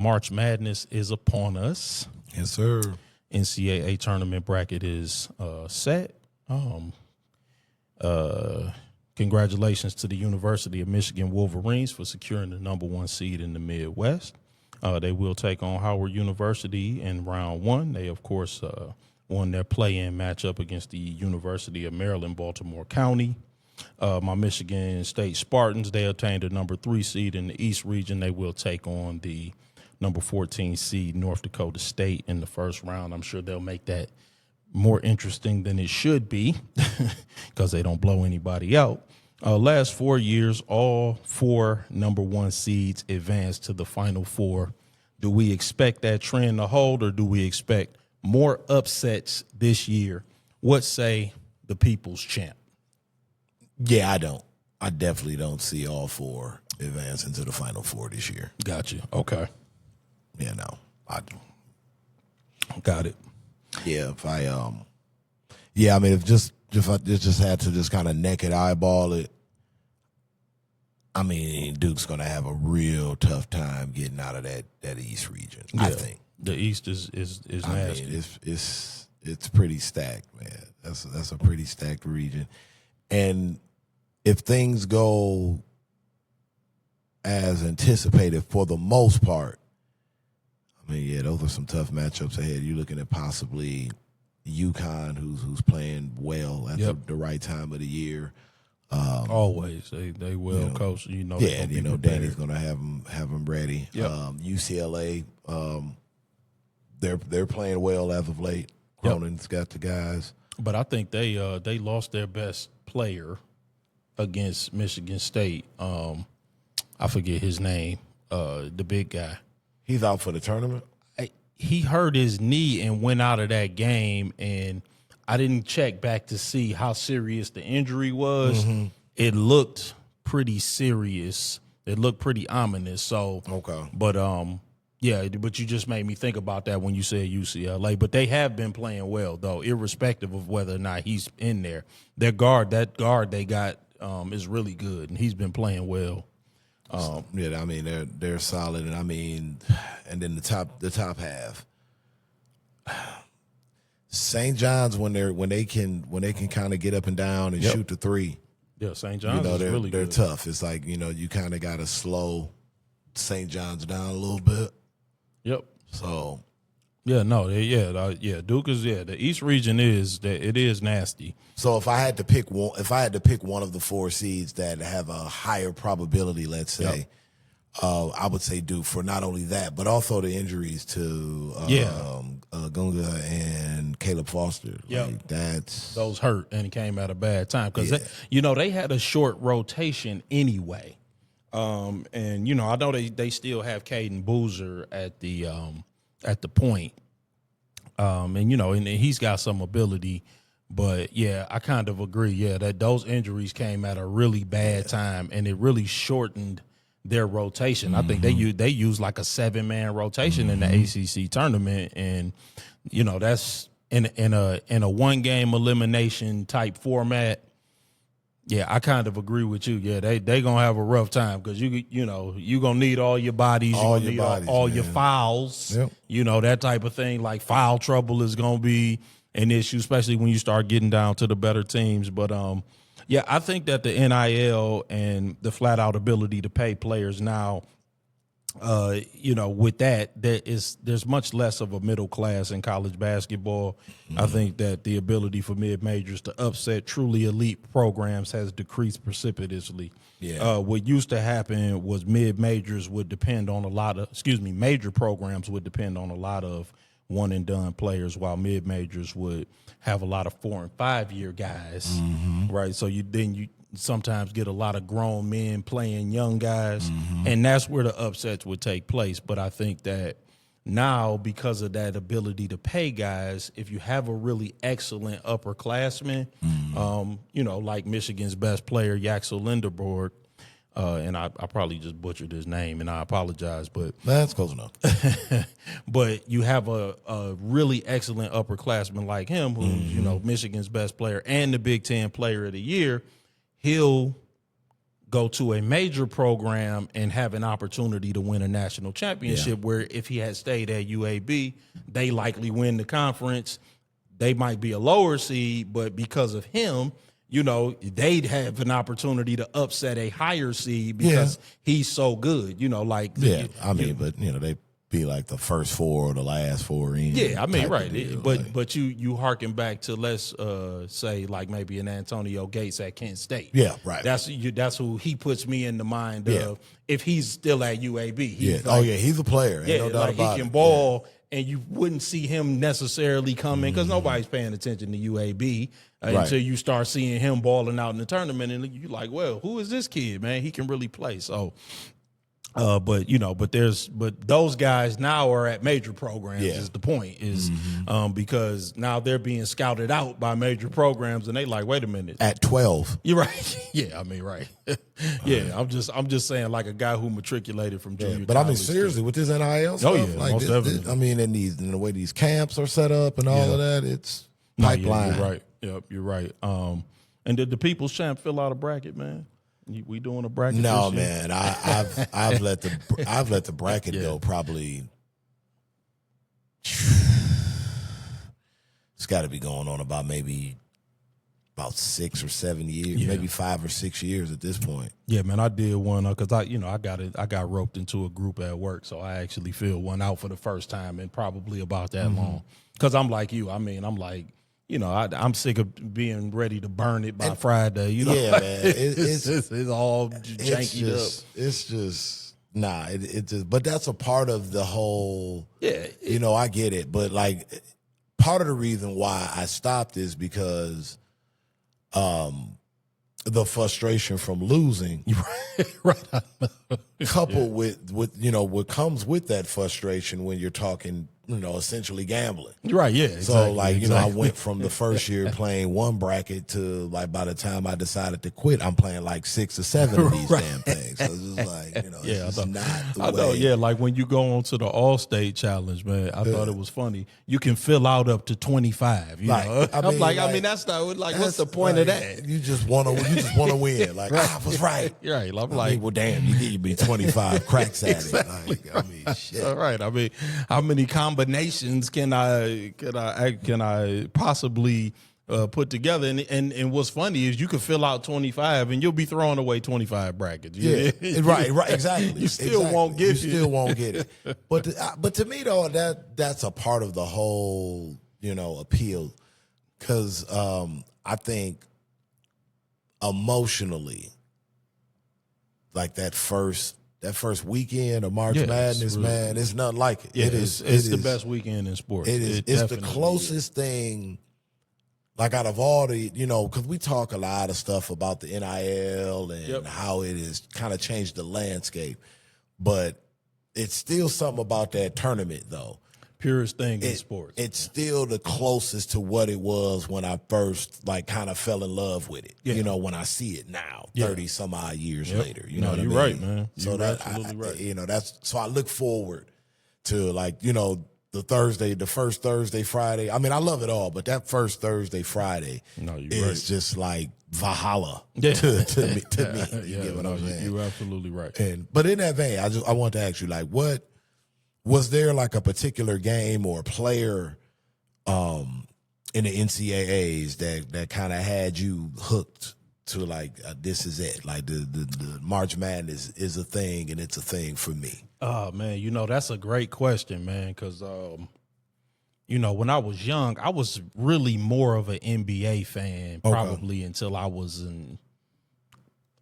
March Madness is upon us. Yes, sir. NCAA tournament bracket is set. Congratulations to the University of Michigan Wolverines for securing the #1 seed in the Midwest. They will take on Howard University in round one. They, of course, won their play-in matchup against the University of Maryland, Baltimore County. My Michigan State Spartans, they obtained a #3 seed in the East region. They will take on the #14 seed North Dakota State in the first round. I'm sure they'll make that more interesting than it should be because they don't blow anybody out. Last 4 years, all 4 #1 seeds advanced to the Final Four. Do we expect that trend to hold, or do we expect more upsets this year? What say the people's champ? Yeah, I don't. I definitely don't see all 4 advancing to the Final Four this year. Gotcha. Okay. Yeah, no, I don't. Got it. Yeah, if I if I just had to just kind of naked eyeball it, I mean, Duke's gonna have a real tough time getting out of that East region. Yeah. I think the East is nasty. I mean, it's pretty stacked, man. That's a pretty stacked region, and if things go as anticipated for the most part, I mean, yeah, those are some tough matchups ahead. You're looking at possibly UConn, who's playing well at the right time of the year. Always, they will coach. Yeah, Danny's going to have them ready. Yep. UCLA, they're playing well as of late. Cronin's got the guys, but I think they lost their best player against Michigan State. I forget his name, the big guy. He's out for the tournament. He hurt his knee and went out of that game, and I didn't check back to see how serious the injury was. Mm-hmm. It looked pretty serious. It looked pretty ominous. So okay, but but you just made me think about that when you said UCLA. But they have been playing well though, irrespective of whether or not he's in there. That guard they got is really good, and he's been playing well. I mean they're solid, and I mean, and then the top half, St. John's when they can kind of get up and down and shoot the three. Yeah, St. John's is really they're good. tough. It's like you kind of got to slow St. John's down a little bit. Yep. So. Duke is the East region is nasty. So if I had to pick one of the 4 seeds that have a higher probability, let's say, I would say Duke for not only that, but also the injuries to Gunga and Caleb Foster. Yeah, like, those hurt and came at a bad time because they had a short rotation anyway. And I know they still have Caden Boozer at the point. And he's got some ability, but yeah, I kind of agree. Yeah, that those injuries came at a really bad time, and it really shortened their rotation. Mm-hmm. I think they used like a 7-man rotation in the ACC tournament, and that's in a 1-game elimination type format. Yeah, I kind of agree with you. Yeah, they gonna have a rough time because you gonna need all your bodies, all your fouls, that type of thing. Like foul trouble is gonna be an issue, especially when you start getting down to the better teams. But I think that the NIL and the flat out ability to pay players now, with that, there's much less of a middle class in college basketball. Mm-hmm. I think that the ability for mid-majors to upset truly elite programs has decreased precipitously. Yeah. What used to happen was major programs would depend on a lot of one-and-done players, while mid-majors would have a lot of 4- and 5-year guys, right? So you sometimes get a lot of grown men playing young guys, and that's where the upsets would take place. But I think that now, because of that ability to pay guys, if you have a really excellent upperclassman, like Michigan's best player, Yaxel Linderborg, and I probably just butchered his name, and I apologize, but that's close enough. But you have a really excellent upperclassman like him, who's Michigan's best player and the Big Ten Player of the Year. He'll go to a major program and have an opportunity to win a national championship, where if he had stayed at UAB, they likely win the conference. They might be a lower seed, but because of him, you know, they'd have an opportunity to upset a higher seed because he's so good, you know, like. Yeah, I mean, but, you know, they be like the first four or the last four in. Yeah, I mean, right. Deal, but you harken back to, let's say, like maybe an Antonio Gates at Kent State. Yeah, right. That's who he puts me in the mind of. If he's still at UAB. He's he's a player. Ain't no doubt like about he can it. ball, and you wouldn't see him necessarily coming because nobody's paying attention to UAB until you start seeing him balling out in the tournament, and you're like, well, who is this kid, man? He can really play. So. But those guys now are at major programs. Is the point because now they're being scouted out by major programs, and they like, wait a minute, at 12, you're right. Yeah, I mean, right. I'm just saying, like a guy who matriculated from junior. But I mean, seriously, with this NIL stuff, like most definitely. I mean, in the way these camps are set up and all of that, it's pipeline. You're right. Yep, you're right. And did the People's Champ fill out a bracket, man? We doing a bracket? No, this year? man. I've let the bracket go probably. It's got to be going on about 6 or 7 years, maybe 5 or 6 years at this point. Yeah, man, I did one because I got roped into a group at work, so I actually filled one out for the first time in probably about that long. Because I'm like you. I mean, I'm like. You know, I'm sick of being ready to burn it by Friday. You know, yeah, man, it's all janky up. It's just but that's a part of the whole. Yeah, you know, I get it, but like, part of the reason why I stopped is because, the frustration from losing, right, coupled with you know what comes with that frustration when you're talking. You know, essentially gambling. Right, yeah. So, like, you know, I went from the first year playing one bracket to, like, by the time I decided to quit, I'm playing like 6 or 7 of these damn things. So it's just like, you know, it's just not the way. I know, yeah, like when you go on to the All-State Challenge, man, I thought it was funny. You can fill out up to 25. You know? I mean, that's not, like, what's the point of that? You just want to win. Like, I was right. Right. I'm like, well, damn, you give me 25 cracks at exactly. it. Like, I mean, shit. All right. I mean, how many combinations can I possibly put together? And what's funny is you can fill out 25 and you'll be throwing away 25 brackets. Yeah, right, exactly. You still won't get it. You still won't get it. But to me though, that's a part of the whole, you know, appeal, because I think emotionally, like that first weekend of March Madness, really, man, it's nothing like it. Yeah, it's the best weekend in sports. It's the closest thing, like out of all the, you know, because we talk a lot of stuff about the NIL and how it has kind of changed the landscape, but it's still something about that tournament, though. Purest thing in sports. It's still the closest to what it was when I first, like, kind of fell in love with it. Yeah. You know, when I see it now, 30 some odd years later. You know what I mean? You're right, man. So you're absolutely right. You know, so I look forward to, like, you know, the first Thursday, Friday. I mean, I love it all, but that first Thursday, Friday is just like Valhalla to me. You get what I'm saying? You're absolutely right. But in that vein, I want to ask you, like, what was there, like, a particular game or player in the NCAAs that kind of had you hooked to, like, this is it, like the March Madness is a thing and it's a thing for me? Oh, man, you know, that's a great question, man, because, you know, when I was young, I was really more of an NBA fan probably until I was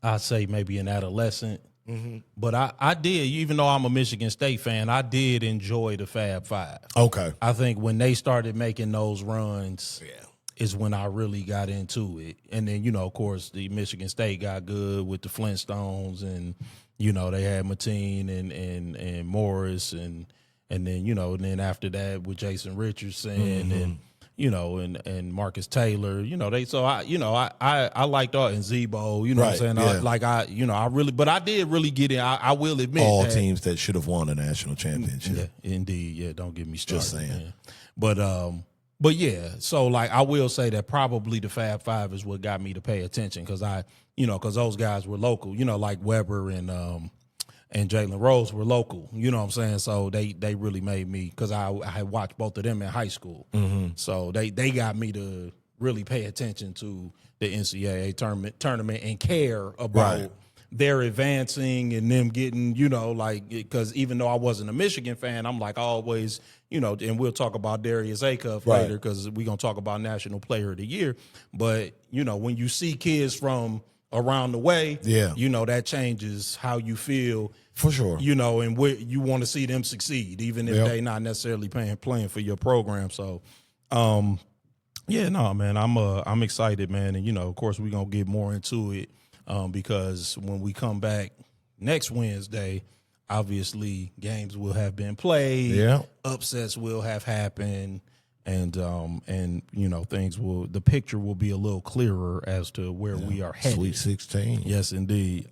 I'd say maybe an adolescent. Mm-hmm. But I did, even though I'm a Michigan State fan, I did enjoy the Fab Five. Okay. I think when they started making those runs is when I really got into it. And then, you know, of course, the Michigan State got good with the Flintstones, and, you know, they had Mateen and Morris, and then, you know, and then after that with Jason Richardson and, you know, and Marcus Taylor, you know, I liked all, and Zebo, you know what I'm saying? Yeah. But I did really get in. I will admit. All teams that should have won a national championship. Yeah, indeed. Yeah, don't get me started. Just saying. Man. But But yeah, so like I will say that probably the Fab Five is what got me to pay attention because because those guys were local, like Weber and Jalen Rose were local, you know what I'm saying? So they really made me, because I watched both of them in high school. So they got me to really pay attention to the NCAA tournament and care about their advancing and them getting, because even though I wasn't a Michigan fan, I'm like always, and we'll talk about Darius Acuff later because we're going to talk about National Player of the Year. But, when you see kids from around the way, that changes how you feel. For sure. And you want to see them succeed, even if they not necessarily playing for your program. So, man, I'm excited, man. And, of course, we're going to get more into it because when we come back next Wednesday, obviously games will have been played, upsets will have happened, and the picture will be a little clearer as to where we are headed. Sweet 16. Yes, indeed.